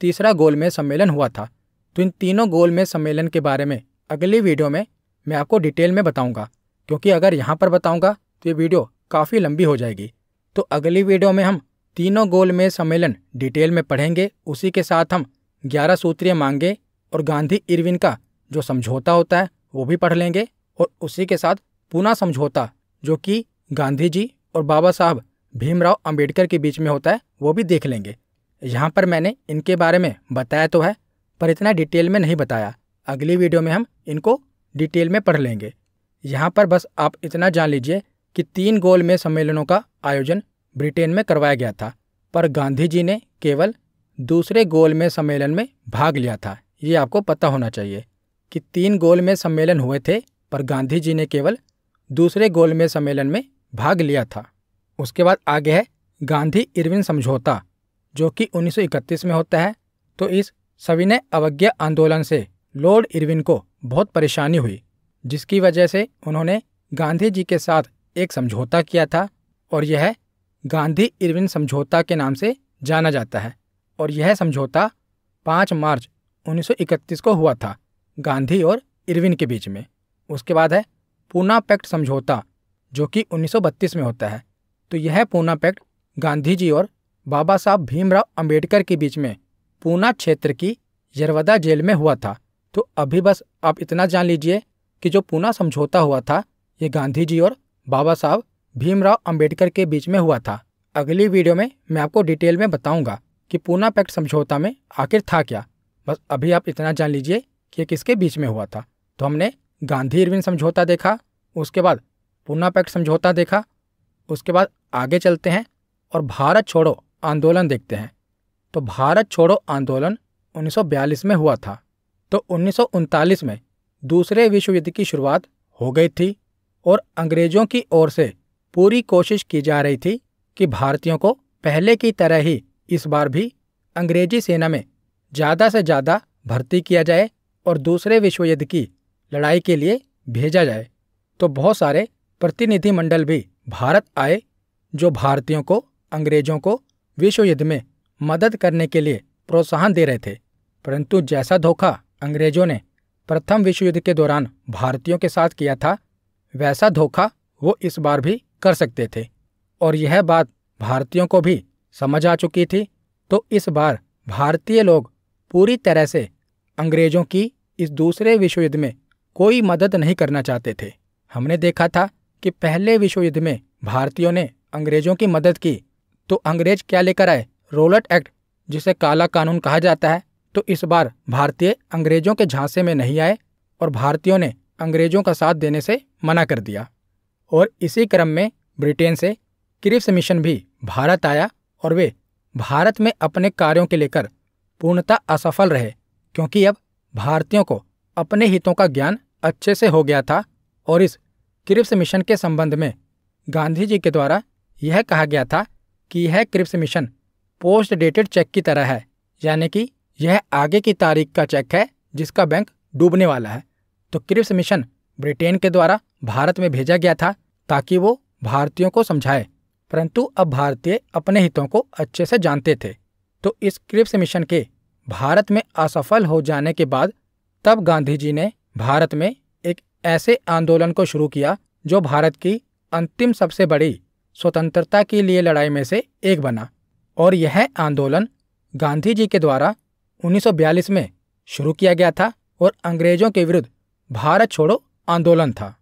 तीसरा गोलमेज सम्मेलन हुआ था। तो इन तीनों गोलमेज सम्मेलन के बारे में अगली वीडियो में मैं आपको डिटेल में बताऊंगा, क्योंकि अगर यहाँ पर बताऊंगा तो ये वीडियो काफ़ी लंबी हो जाएगी। तो अगली वीडियो में हम तीनों गोलमेज सम्मेलन डिटेल में पढ़ेंगे। उसी के साथ हम 11 सूत्रीय मांगे और गांधी इरविन का जो समझौता होता है वो भी पढ़ लेंगे, और उसी के साथ पूना समझौता जो कि गांधी जी और बाबा साहब भीमराव अंबेडकर के बीच में होता है वो भी देख लेंगे। यहाँ पर मैंने इनके बारे में बताया तो है, पर इतना डिटेल में नहीं बताया। अगली वीडियो में हम इनको डिटेल में पढ़ लेंगे। यहाँ पर बस आप इतना जान लीजिए कि 3 गोलमेज सम्मेलनों का आयोजन ब्रिटेन में करवाया गया था, पर गांधी जी ने केवल दूसरे गोलमेज सम्मेलन में भाग लिया था। ये आपको पता होना चाहिए कि 3 गोलमेज सम्मेलन हुए थे, पर गांधी जी ने केवल दूसरे गोलमेज सम्मेलन में भाग लिया था। उसके बाद आगे है गांधी इरविन समझौता, जो कि 1931 में होता है। तो इस सविनय अवज्ञा आंदोलन से लॉर्ड इरविन को बहुत परेशानी हुई, जिसकी वजह से उन्होंने गांधी जी के साथ एक समझौता किया था, और यह गांधी इरविन समझौता के नाम से जाना जाता है। और यह समझौता 5 मार्च 1931 को हुआ था गांधी और इरविन के बीच में। उसके बाद है पूना पैक्ट समझौता, जो कि 1932 में होता है। तो यह पूना पैक्ट गांधी जी और बाबा साहब भीमराव अंबेडकर के बीच में पूना क्षेत्र की यरवदा जेल में हुआ था। तो अभी बस आप इतना जान लीजिए कि जो पूना समझौता हुआ था ये गांधी जी और बाबा साहब भीमराव अंबेडकर के बीच में हुआ था। अगली वीडियो में मैं आपको डिटेल में बताऊंगा कि पूना पैक्ट समझौता में आखिर था क्या। बस अभी आप इतना जान लीजिए कि ये किसके बीच में हुआ था। तो हमने गांधी इरविन समझौता देखा, उसके बाद पूना पैक्ट समझौता देखा, उसके बाद आगे चलते हैं और भारत छोड़ो आंदोलन देखते हैं। तो भारत छोड़ो आंदोलन 1942 में हुआ था। तो 1939 में दूसरे विश्व युद्ध की शुरुआत हो गई थी और अंग्रेजों की ओर से पूरी कोशिश की जा रही थी कि भारतीयों को पहले की तरह ही इस बार भी अंग्रेजी सेना में ज़्यादा से ज़्यादा भर्ती किया जाए और दूसरे विश्व युद्ध की लड़ाई के लिए भेजा जाए। तो बहुत सारे प्रतिनिधिमंडल भी भारत आए जो भारतीयों को अंग्रेजों को विश्व युद्ध में मदद करने के लिए प्रोत्साहन दे रहे थे। परंतु जैसा धोखा अंग्रेजों ने प्रथम विश्व युद्ध के दौरान भारतीयों के साथ किया था, वैसा धोखा वो इस बार भी कर सकते थे, और यह बात भारतीयों को भी समझ आ चुकी थी। तो इस बार भारतीय लोग पूरी तरह से अंग्रेजों की इस दूसरे विश्व युद्ध में कोई मदद नहीं करना चाहते थे। हमने देखा था कि पहले विश्व युद्ध में भारतीयों ने अंग्रेजों की मदद की तो अंग्रेज क्या लेकर आए, रोलट एक्ट, जिसे काला कानून कहा जाता है। तो इस बार भारतीय अंग्रेजों के झांसे में नहीं आए और भारतीयों ने अंग्रेजों का साथ देने से मना कर दिया। और इसी क्रम में ब्रिटेन से क्रिप्स मिशन भी भारत आया और वे भारत में अपने कार्यों के लेकर पूर्णतः असफल रहे, क्योंकि अब भारतीयों को अपने हितों का ज्ञान अच्छे से हो गया था। और इस क्रिप्स मिशन के संबंध में गांधी जी के द्वारा यह कहा गया था कि यह Cripps mission post dated cheque की तरह है, यानी कि यह आगे की तारीख का चेक है जिसका बैंक डूबने वाला है। तो क्रिप्स मिशन ब्रिटेन के द्वारा भारत में भेजा गया था ताकि वो भारतीयों को समझाए, परंतु अब भारतीय अपने हितों को अच्छे से जानते थे। तो इस क्रिप्स मिशन के भारत में असफल हो जाने के बाद तब गांधी जी ने भारत में एक ऐसे आंदोलन को शुरू किया जो भारत की अंतिम सबसे बड़ी स्वतंत्रता के लिए लड़ाई में से एक बना। और यह आंदोलन गांधी जी के द्वारा 1942 में शुरू किया गया था और अंग्रेजों के विरुद्ध भारत छोड़ो आंदोलन था।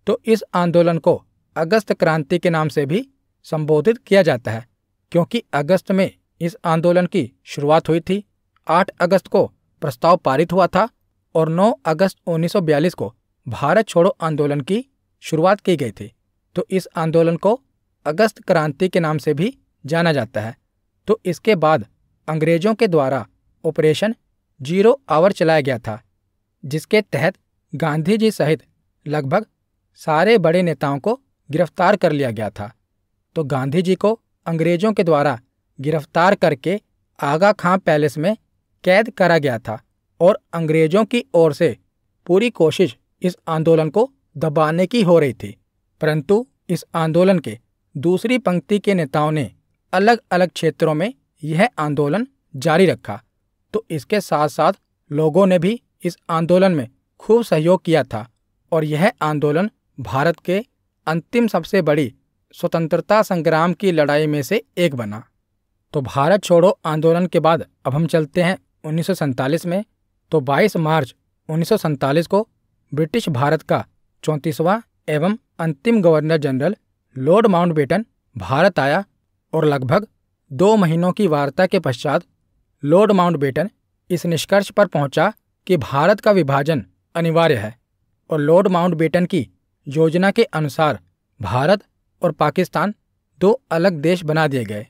तो इस आंदोलन को अगस्त क्रांति के नाम से भी संबोधित किया जाता है, क्योंकि अगस्त में इस आंदोलन की शुरुआत हुई थी। 8 अगस्त को प्रस्ताव पारित हुआ था और 9 अगस्त 1942 को भारत छोड़ो आंदोलन की शुरुआत की गई थी। तो इस आंदोलन को अगस्त क्रांति के नाम से भी जाना जाता है। तो इसके बाद अंग्रेजों के द्वारा ऑपरेशन 0 आवर चलाया गया था, जिसके तहत गांधी जी सहित लगभग सारे बड़े नेताओं को गिरफ्तार कर लिया गया था। तो गांधी जी को अंग्रेजों के द्वारा गिरफ्तार करके आगा खां पैलेस में कैद करा गया था और अंग्रेजों की ओर से पूरी कोशिश इस आंदोलन को दबाने की हो रही थी, परंतु इस आंदोलन के दूसरी पंक्ति के नेताओं ने अलग अलग क्षेत्रों में यह आंदोलन जारी रखा। तो इसके साथ साथ लोगों ने भी इस आंदोलन में खूब सहयोग किया था और यह आंदोलन भारत के अंतिम सबसे बड़ी स्वतंत्रता संग्राम की लड़ाई में से एक बना। तो भारत छोड़ो आंदोलन के बाद अब हम चलते हैं 1947 में। तो 22 मार्च 1947 को ब्रिटिश भारत का 34वां एवं अंतिम governor general Lord Mountbatten Bharat आया और लगभग 2 महीनों की वार्ता के पश्चात लॉर्ड माउंटबेटन इस निष्कर्ष पर पहुंचा कि भारत का विभाजन अनिवार्य है और लॉर्ड माउंटबेटन की योजना के अनुसार भारत और पाकिस्तान 2 अलग देश बना दिए गए।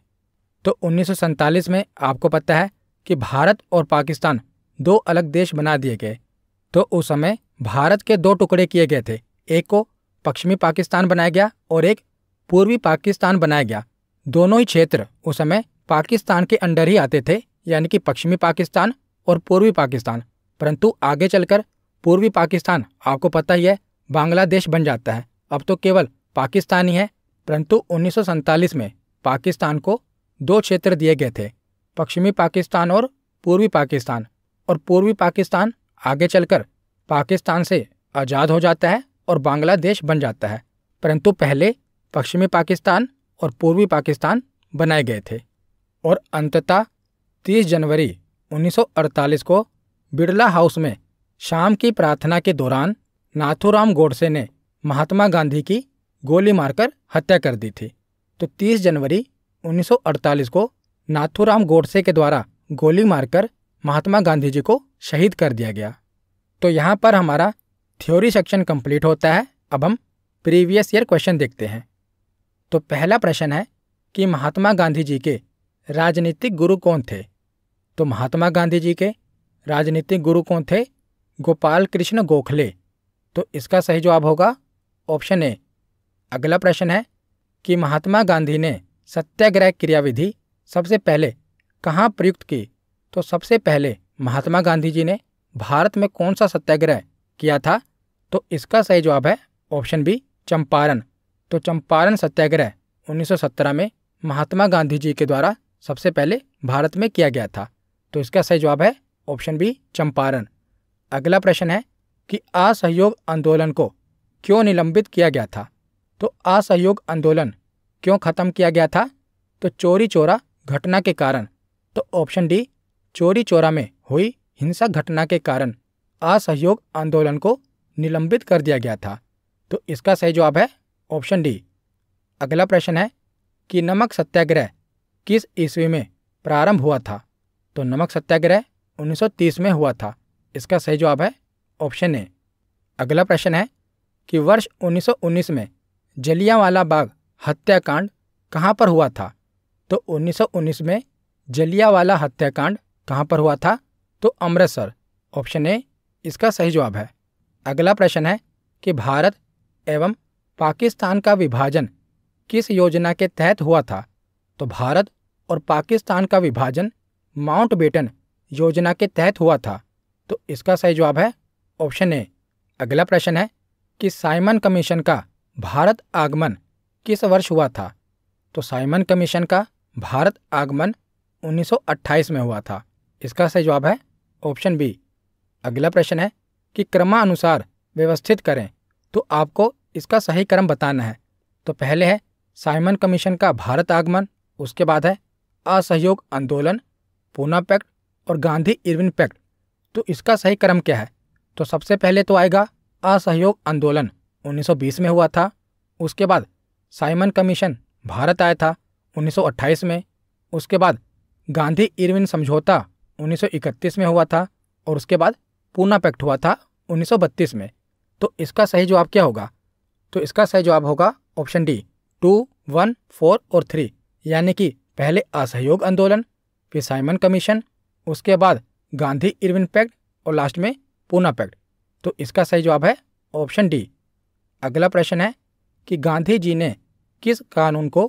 तो 1947 में आपको पता है कि भारत और पाकिस्तान 2 अलग देश बना दिए गए। तो उस समय भारत के 2 टुकड़े किए गए थे, एक को पश्चिमी पाकिस्तान बनाया गया और एक पूर्वी पाकिस्तान बनाया गया। दोनों ही क्षेत्र उस समय पाकिस्तान के अंडर ही आते थे, यानी कि पश्चिमी पाकिस्तान और पूर्वी पाकिस्तान। परंतु आगे चलकर पूर्वी पाकिस्तान आपको पता ही है बांग्लादेश बन जाता है। अब तो केवल पाकिस्तान ही है, परंतु 1947 में पाकिस्तान को 2 क्षेत्र दिए गए थे, पश्चिमी पाकिस्तान और पूर्वी पाकिस्तान। और पूर्वी पाकिस्तान आगे चलकर पाकिस्तान से आज़ाद हो जाता है और बांग्लादेश बन जाता है, परंतु पहले पश्चिमी पाकिस्तान और पूर्वी पाकिस्तान बनाए गए थे। और अंततः 30 जनवरी 1948 को बिड़ला हाउस में शाम की प्रार्थना के दौरान नाथूराम गोडसे ने महात्मा गांधी की गोली मारकर हत्या कर दी थी। तो 30 जनवरी 1948 को नाथूराम गोडसे के द्वारा गोली मारकर महात्मा गांधी जी को शहीद कर दिया गया। तो यहाँ पर हमारा थ्योरी सेक्शन कंप्लीट होता है। अब हम प्रीवियस ईयर क्वेश्चन देखते हैं। तो पहला प्रश्न है कि महात्मा गांधी जी के राजनीतिक गुरु कौन थे? तो महात्मा गांधी जी के राजनीतिक गुरु कौन थे? गोपाल कृष्ण गोखले। तो इसका सही जवाब होगा ऑप्शन ए। अगला प्रश्न है कि महात्मा गांधी ने सत्याग्रह क्रियाविधि सबसे पहले कहाँ प्रयुक्त की? तो सबसे पहले महात्मा गांधी जी ने भारत में कौन सा सत्याग्रह किया था? तो इसका सही जवाब है ऑप्शन बी, चंपारण। तो चंपारण सत्याग्रह 1917 में महात्मा गांधी जी के द्वारा सबसे पहले भारत में किया गया था। तो इसका सही जवाब है ऑप्शन बी, चंपारण। अगला प्रश्न है कि असहयोग आंदोलन को क्यों निलंबित किया गया था? तो असहयोग आंदोलन क्यों खत्म किया गया था? तो चोरी चोरा घटना के कारण। तो ऑप्शन डी, चोरी चोरा में हुई हिंसक घटना के कारण असहयोग आंदोलन को निलंबित कर दिया गया था। तो इसका सही जवाब है ऑप्शन डी। अगला प्रश्न है कि नमक सत्याग्रह किस ईस्वी में प्रारंभ हुआ था? तो नमक सत्याग्रह 1930 में हुआ था। इसका सही जवाब है ऑप्शन ए। अगला प्रश्न है कि वर्ष 1919 में जलियांवाला बाग हत्याकांड कहाँ पर हुआ था? तो 1919 में जलियांवाला हत्याकांड कहाँ पर हुआ था? तो अमृतसर। ऑप्शन ए इसका सही जवाब है। अगला प्रश्न है कि भारत एवं पाकिस्तान का विभाजन किस योजना के तहत हुआ था? तो भारत और पाकिस्तान का विभाजन माउंटबेटन योजना के तहत हुआ था। तो इसका सही जवाब है ऑप्शन ए। अगला प्रश्न है कि साइमन कमीशन का भारत आगमन किस वर्ष हुआ था? तो साइमन कमीशन का भारत आगमन 1928 में हुआ था। इसका सही जवाब है ऑप्शन बी। अगला प्रश्न है कि क्रमानुसार व्यवस्थित करें, तो आपको इसका सही क्रम बताना है। तो पहले है साइमन कमीशन का भारत आगमन, उसके बाद है असहयोग आंदोलन, पूना पैक्ट और गांधी इरविन पैक्ट। तो इसका सही क्रम क्या है? तो सबसे पहले तो आएगा असहयोग आंदोलन 1920 में हुआ था। उसके बाद साइमन कमीशन भारत आया था 1928 में। उसके बाद गांधी इरविन समझौता 1931 में हुआ था और उसके बाद पूना पैक्ट हुआ था 1932 में। तो इसका सही जवाब क्या होगा? तो इसका सही जवाब होगा ऑप्शन डी 2, 1, 4 और 3, यानी कि पहले असहयोग आंदोलन, फिर साइमन कमीशन, उसके बाद गांधी इरविन पैक्ट और लास्ट में पूना पैक्ट। तो इसका सही जवाब है ऑप्शन डी। अगला प्रश्न है कि गांधी जी ने किस कानून को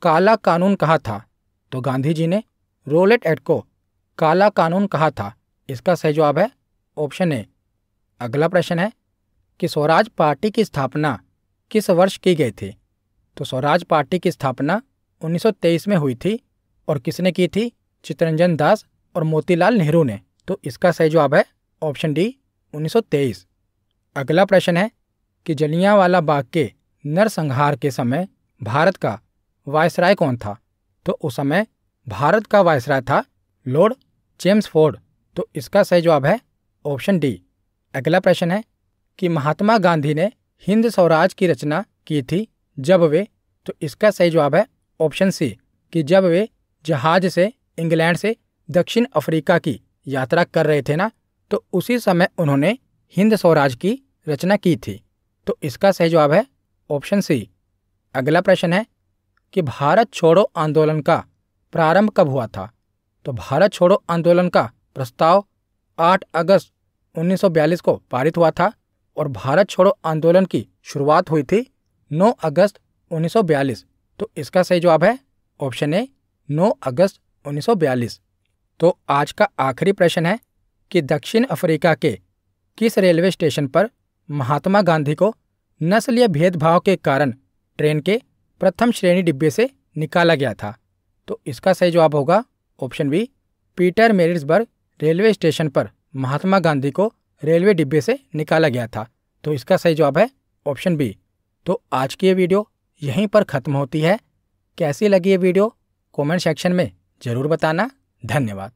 काला कानून कहा था? तो गांधी जी ने रोलेट एक्ट को काला कानून कहा था। इसका सही जवाब है ऑप्शन ए। अगला प्रश्न है कि स्वराज पार्टी की स्थापना किस वर्ष की गई थी? तो स्वराज पार्टी की स्थापना 1923 में हुई थी और किसने की थी? चित्तरंजन दास और मोतीलाल नेहरू ने। तो इसका सही जवाब है ऑप्शन डी 1923। अगला प्रश्न है कि जलियांवाला बाग के नरसंहार के समय भारत का वायसराय कौन था? तो उस समय भारत का वायसराय था लॉर्ड चेम्सफोर्ड। तो इसका सही जवाब है ऑप्शन डी। अगला प्रश्न है कि महात्मा गांधी ने हिंद स्वराज की रचना की थी जब वे, तो इसका सही जवाब है ऑप्शन सी कि जब वे जहाज से इंग्लैंड से दक्षिण अफ्रीका की यात्रा कर रहे थे ना, तो उसी समय उन्होंने हिंद स्वराज की रचना की थी। तो इसका सही जवाब है ऑप्शन सी। अगला प्रश्न है कि भारत छोड़ो आंदोलन का प्रारंभ कब हुआ था? तो भारत छोड़ो आंदोलन का प्रस्ताव 8 अगस्त 1942 को पारित हुआ था और भारत छोड़ो आंदोलन की शुरुआत हुई थी 9 अगस्त 1942। तो इसका सही जवाब है ऑप्शन ए 9 अगस्त 1942। तो आज का आखिरी प्रश्न है कि दक्षिण अफ्रीका के किस रेलवे स्टेशन पर महात्मा गांधी को नस्लीय भेदभाव के कारण ट्रेन के प्रथम श्रेणी डिब्बे से निकाला गया था? तो इसका सही जवाब होगा option B. Pietermaritzburg railway station पर महात्मा गांधी को रेलवे डिब्बे से निकाला गया था। तो इसका सही जवाब है ऑप्शन बी। तो आज की ये वीडियो यहीं पर ख़त्म होती है। कैसी लगी ये वीडियो कमेंट सेक्शन में ज़रूर बताना। धन्यवाद।